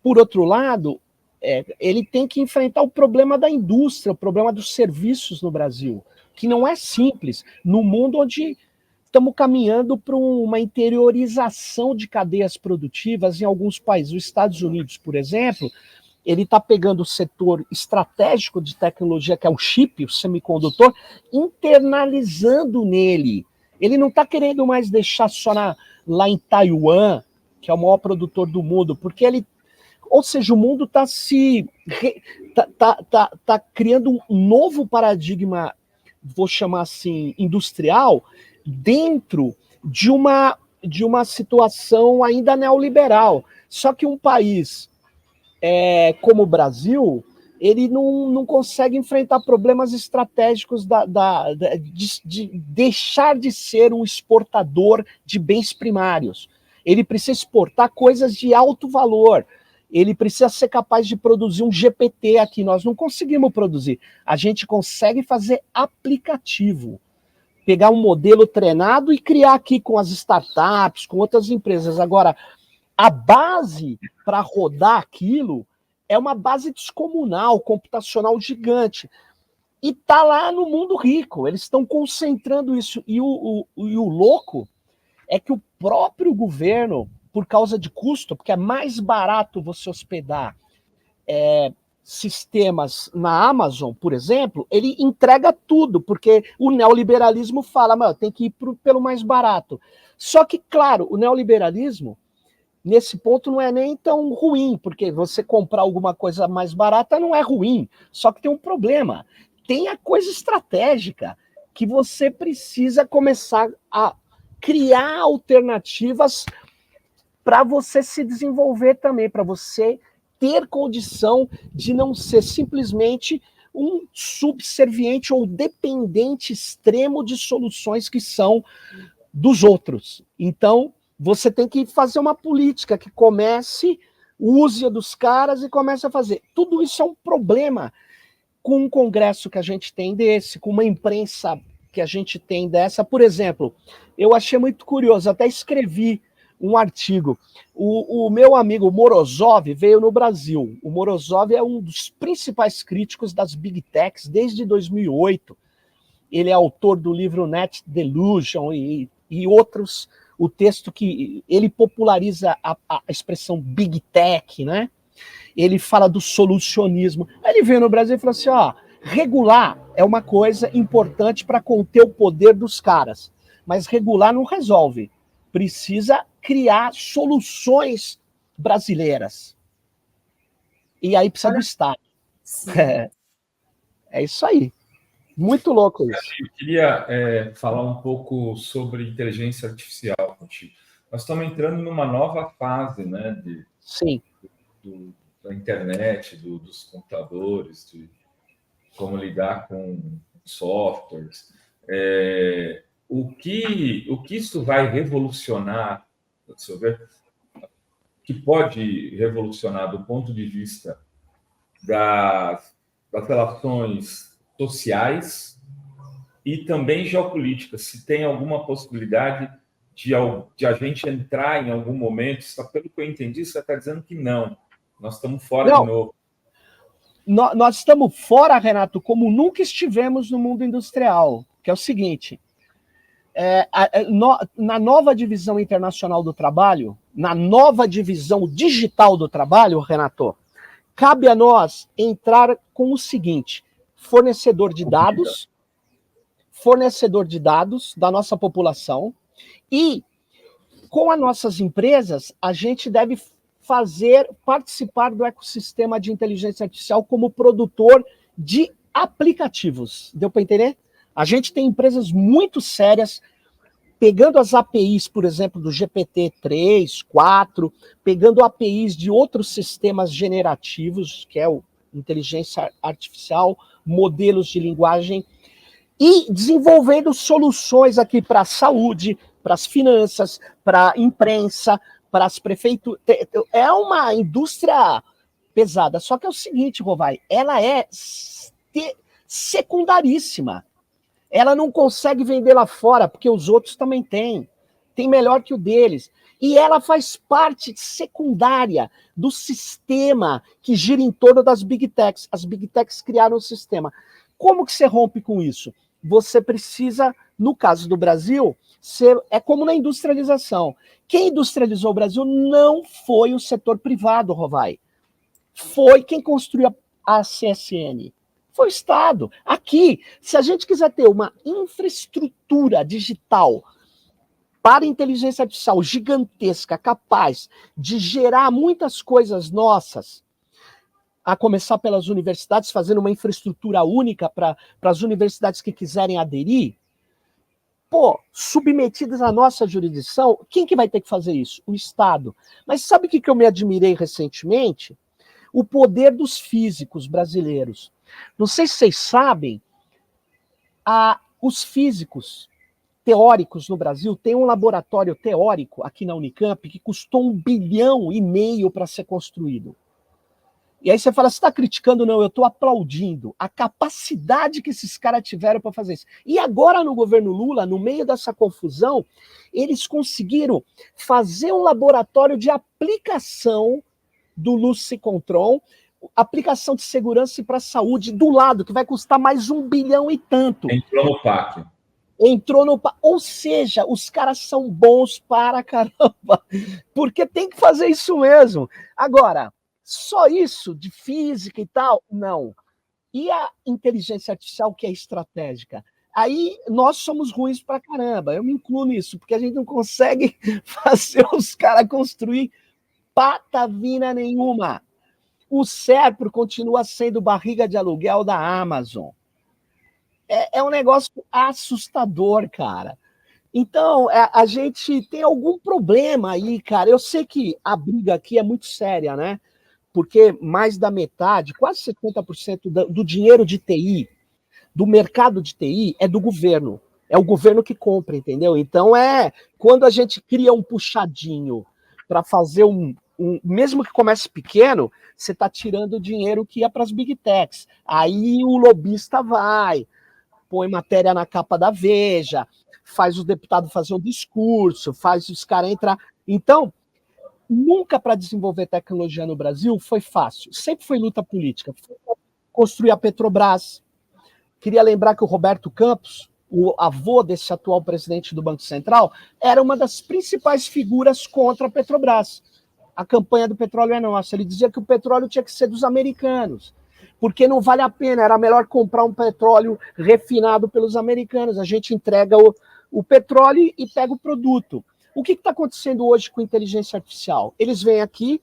por outro lado, ele tem que enfrentar o problema da indústria, o problema dos serviços no Brasil, que não é simples, no mundo onde estamos caminhando para uma interiorização de cadeias produtivas em alguns países. Os Estados Unidos, por exemplo, ele está pegando o setor estratégico de tecnologia, que é o chip, o semicondutor, internalizando nele. Ele não está querendo mais deixar só lá em Taiwan, que é o maior produtor do mundo, porque ele... Ou seja, o mundo está tá criando um novo paradigma, vou chamar assim, industrial, dentro de uma situação ainda neoliberal. Só que um país como o Brasil, ele não consegue enfrentar problemas estratégicos de deixar de ser um exportador de bens primários. Ele precisa exportar coisas de alto valor. Ele precisa ser capaz de produzir um GPT aqui. Nós não conseguimos produzir. A gente consegue fazer aplicativo. Pegar um modelo treinado e criar aqui com as startups, com outras empresas. Agora, a base para rodar aquilo é uma base descomunal, computacional gigante. E está lá no mundo rico. Eles estão concentrando isso. E o louco é que o próprio governo, por causa de custo, porque é mais barato você hospedar sistemas na Amazon, por exemplo, ele entrega tudo, porque o neoliberalismo fala, tem que ir pelo mais barato. Só que, claro, o neoliberalismo, nesse ponto, não é nem tão ruim, porque você comprar alguma coisa mais barata não é ruim, só que tem um problema. Tem a coisa estratégica, que você precisa começar a criar alternativas para você se desenvolver também, para você ter condição de não ser simplesmente um subserviente ou dependente extremo de soluções que são dos outros. Então, você tem que fazer uma política que comece, use a dos caras e comece a fazer. Tudo isso é um problema com um congresso que a gente tem desse, com uma imprensa que a gente tem dessa. Por exemplo, eu achei muito curioso, até escrevi um artigo. O meu amigo Morozov veio no Brasil. O Morozov é um dos principais críticos das Big Techs desde 2008. Ele é autor do livro Net Delusion e outros, o texto que ele populariza a expressão Big Tech, né? Ele fala do solucionismo. Aí ele veio no Brasil e falou assim, regular é uma coisa importante para conter o poder dos caras, mas regular não resolve. Precisa criar soluções brasileiras. E aí precisa do Estado. É isso aí. Muito louco isso. Eu queria falar um pouco sobre inteligência artificial contigo. Nós estamos entrando numa nova fase, né, Sim. Da internet, dos computadores, de como lidar com softwares. O que isso vai revolucionar, deixa eu ver, que pode revolucionar do ponto de vista das relações sociais e também geopolíticas, se tem alguma possibilidade de a gente entrar em algum momento, pelo que eu entendi, você está dizendo que não, nós estamos fora de novo. Nós estamos fora, Renato, como nunca estivemos no mundo industrial, que é o seguinte, na nova divisão internacional do trabalho, na nova divisão digital do trabalho, Renato, cabe a nós entrar com o seguinte, fornecedor de dados da nossa população, e com as nossas empresas, a gente deve participar do ecossistema de inteligência artificial como produtor de aplicativos. Deu para entender? A gente tem empresas muito sérias, pegando as APIs, por exemplo, do GPT-3, 4, pegando APIs de outros sistemas generativos, que é o inteligência artificial, modelos de linguagem, e desenvolvendo soluções aqui para a saúde, para as finanças, para a imprensa, para as prefeituras. É uma indústria pesada. Só que é o seguinte, Rovai, ela é secundaríssima. Ela não consegue vender lá fora, porque os outros também têm. Tem melhor que o deles. E ela faz parte secundária do sistema que gira em torno das Big Techs. As Big Techs criaram um sistema. Como que você rompe com isso? Você precisa, no caso do Brasil, é como na industrialização. Quem industrializou o Brasil não foi o setor privado, Rovai. Foi quem construiu a CSN. Foi o Estado. Aqui, se a gente quiser ter uma infraestrutura digital para inteligência artificial gigantesca, capaz de gerar muitas coisas nossas, a começar pelas universidades, fazendo uma infraestrutura única para as universidades que quiserem aderir, submetidas à nossa jurisdição, quem que vai ter que fazer isso? O Estado. Mas sabe o que eu me admirei recentemente? O poder dos físicos brasileiros. Não sei se vocês sabem, os físicos teóricos no Brasil têm um laboratório teórico aqui na Unicamp que custou 1,5 bilhão para ser construído. E aí você fala, você está criticando? Não, eu estou aplaudindo a capacidade que esses caras tiveram para fazer isso. E agora no governo Lula, no meio dessa confusão, eles conseguiram fazer um laboratório de aplicação do Lucicontron, aplicação de segurança para a saúde do lado, que vai custar mais 1 bilhão e tanto. Entrou no PAC. Ou seja, os caras são bons para caramba, porque tem que fazer isso mesmo. Agora, só isso de física e tal? Não. E a inteligência artificial que é estratégica? Aí nós somos ruins para caramba, eu me incluo nisso, porque a gente não consegue fazer os caras construir patavina nenhuma. O Serpro continua sendo barriga de aluguel da Amazon. É um negócio assustador, cara. Então, a gente tem algum problema aí, cara. Eu sei que a briga aqui é muito séria, né? Porque mais da metade, quase 70% do dinheiro de TI, do mercado de TI, é do governo. É o governo que compra, entendeu? Então, quando a gente cria um puxadinho para fazer mesmo que comece pequeno, você está tirando o dinheiro que ia para as Big Techs. Aí o lobista vai, põe matéria na capa da Veja, faz o deputado fazer um discurso, faz os caras entrar. Então, nunca para desenvolver tecnologia no Brasil foi fácil. Sempre foi luta política. Foi construir a Petrobras. Queria lembrar que o Roberto Campos, o avô desse atual presidente do Banco Central, era uma das principais figuras contra a Petrobras. A campanha do petróleo é nossa. Ele dizia que o petróleo tinha que ser dos americanos, porque não vale a pena, era melhor comprar um petróleo refinado pelos americanos. A gente entrega o petróleo e pega o produto. O que está acontecendo hoje com inteligência artificial? Eles vêm aqui,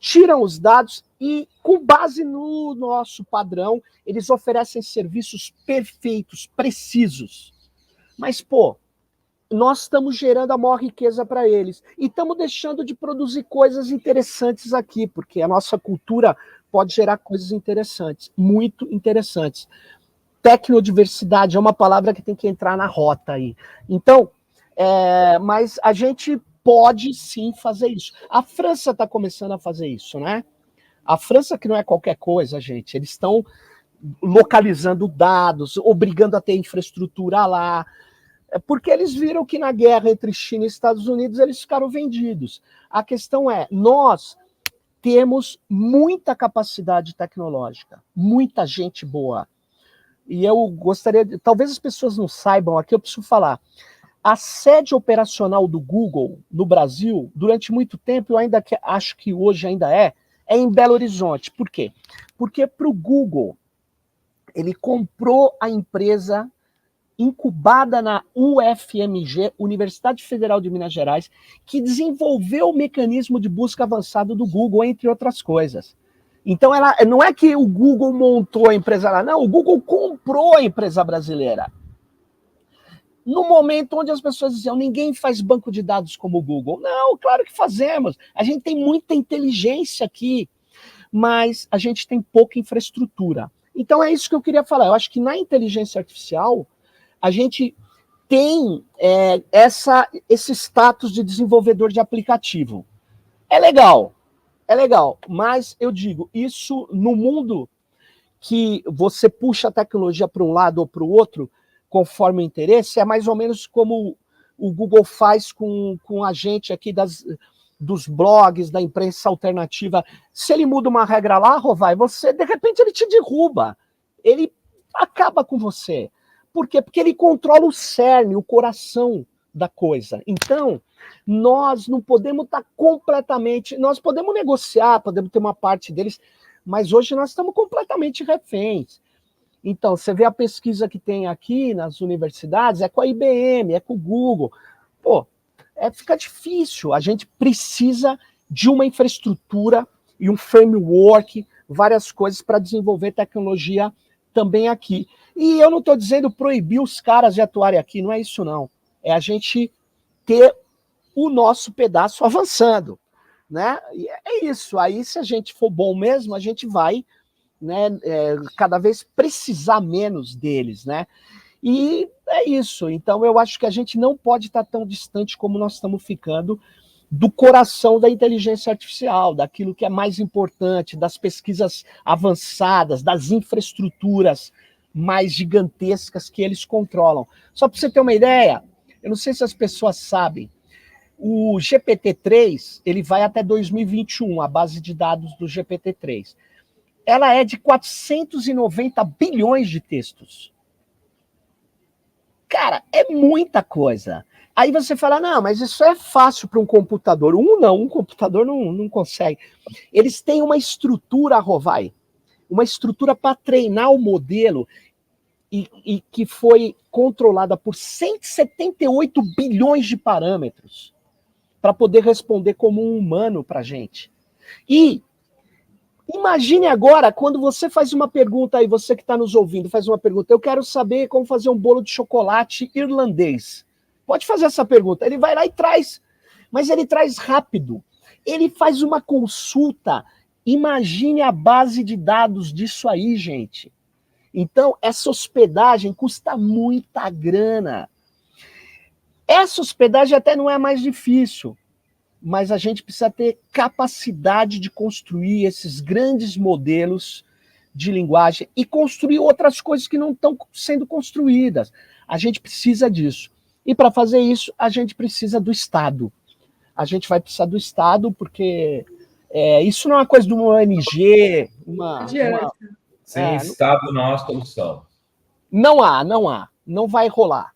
tiram os dados e, com base no nosso padrão, eles oferecem serviços perfeitos, precisos. Mas, nós estamos gerando a maior riqueza para eles. E estamos deixando de produzir coisas interessantes aqui, porque a nossa cultura pode gerar coisas interessantes, muito interessantes. Tecnodiversidade é uma palavra que tem que entrar na rota aí. Então, mas a gente pode sim fazer isso. A França está começando a fazer isso, né? A França, que não é qualquer coisa, gente, eles estão localizando dados, obrigando a ter infraestrutura lá, porque eles viram que na guerra entre China e Estados Unidos eles ficaram vendidos. A questão é, nós temos muita capacidade tecnológica, muita gente boa. E eu gostaria, talvez as pessoas não saibam, aqui eu preciso falar, a sede operacional do Google no Brasil, durante muito tempo, eu ainda acho que hoje ainda é em Belo Horizonte. Por quê? Porque para o Google, ele comprou a empresa incubada na UFMG, Universidade Federal de Minas Gerais, que desenvolveu o mecanismo de busca avançado do Google, entre outras coisas. Então, não é que o Google montou a empresa lá, não, o Google comprou a empresa brasileira. No momento onde as pessoas diziam, ninguém faz banco de dados como o Google. Não, claro que fazemos. A gente tem muita inteligência aqui, mas a gente tem pouca infraestrutura. Então, é isso que eu queria falar. Eu acho que na inteligência artificial, a gente tem esse status de desenvolvedor de aplicativo. É legal, mas eu digo, isso no mundo que você puxa a tecnologia para um lado ou para o outro, conforme o interesse, é mais ou menos como o Google faz com a gente aqui dos blogs, da imprensa alternativa. Se ele muda uma regra lá, Rovai, você, de repente, ele te derruba. Ele acaba com você. Por quê? Porque ele controla o cerne, o coração da coisa. Então, nós não podemos estar completamente... Nós podemos negociar, podemos ter uma parte deles, mas hoje nós estamos completamente reféns. Então, você vê a pesquisa que tem aqui nas universidades, é com a IBM, é com o Google. Pô, fica difícil. A gente precisa de uma infraestrutura e um framework, várias coisas para desenvolver tecnologia também aqui. E eu não estou dizendo proibir os caras de atuarem aqui, não é isso não. É a gente ter o nosso pedaço avançando, né? E é isso. Aí, se a gente for bom mesmo, a gente vai, né, cada vez precisar menos deles, né? E é isso. Então, eu acho que a gente não pode estar tão distante como nós estamos ficando do coração da inteligência artificial, daquilo que é mais importante, das pesquisas avançadas, das infraestruturas mais gigantescas que eles controlam. Só para você ter uma ideia, eu não sei se as pessoas sabem, o GPT-3, ele vai até 2021, a base de dados do GPT-3. Ela é de 490 bilhões de textos. Cara, é muita coisa. Aí você fala, não, mas isso é fácil para um computador. Um computador não consegue. Eles têm uma estrutura, Rovai, uma estrutura para treinar o modelo e que foi controlada por 178 bilhões de parâmetros para poder responder como um humano para a gente. E imagine agora, quando você faz uma pergunta aí, você que está nos ouvindo, faz uma pergunta, eu quero saber como fazer um bolo de chocolate irlandês. Pode fazer essa pergunta. Ele vai lá e traz, mas ele traz rápido. Ele faz uma consulta. Imagine a base de dados disso aí, gente. Então, essa hospedagem custa muita grana. Essa hospedagem até não é mais difícil, mas a gente precisa ter capacidade de construir esses grandes modelos de linguagem e construir outras coisas que não estão sendo construídas. A gente precisa disso. E para fazer isso, a gente precisa do Estado. A gente vai precisar do Estado, porque isso não é uma coisa de uma ONG, Sem Estado não há solução. Não há. Não vai rolar.